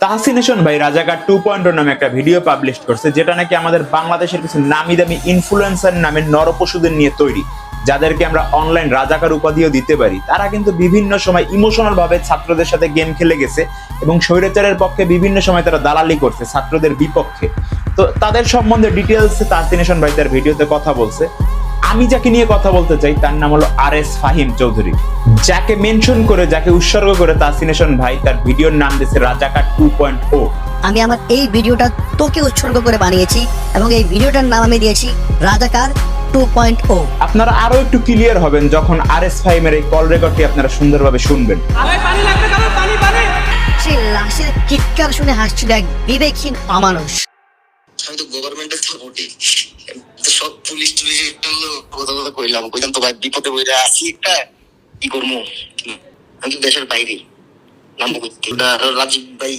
তাহসিন হাসান ভাই রাজাকার 2.0 নামে একটা ভিডিও পাবলিশ করছে, যেটা নাকি আমাদের বাংলাদেশের কিছু নামি দামি ইনফ্লুয়েন্সার নামে নরপশুদের নিয়ে তৈরি, যাদেরকে আমরা অনলাইন রাজাকার উপাধিও দিতে পারি। তারা কিন্তু বিভিন্ন সময় ইমোশনাল ভাবে ছাত্রদের সাথে গেম খেলে গেছে এবং স্বৈরাচারের পক্ষে বিভিন্ন সময় তারা দালালি করছে ছাত্রদের বিপক্ষে। তো তাদের সম্বন্ধে ডিটেলস তাহসিন হাসান ভাই তার ভিডিওতে কথা বলছে। আমি যাকে নিয়ে কথা বলতে চাই তার নাম হলো RS ফাহিম চৌধুরী, যাকে মেনশন করে, যাকে উৎসর্গ করে তাহসিন হাসান ভাই তার ভিডিওর নাম দিয়েছে রাজাকার 2.0। আমি আমার এই ভিডিওটা তোকে উৎসর্গ করে বানিয়েছি এবং এই ভিডিওটার নাম আমি দিয়েছি রাজাকার 2.0। আপনারা আরো একটু ক্লিয়ার হবেন যখন RS ফাহিমের এই কল রেকর্ডটি আপনারা সুন্দরভাবে শুনবেন। সেই লাশের চিৎকার শুনে হাসছিল এক বিবেকহীন অমানুষ। আমি তো গভর্নমেন্টের সাপোর্টে সব পুলিশ টুলিশ কথা কইলাম তো ভাই বিপদে বইরা আসি একটা কি করবো, আমি তো দেশের বাইরে নাম রাজীব ভাই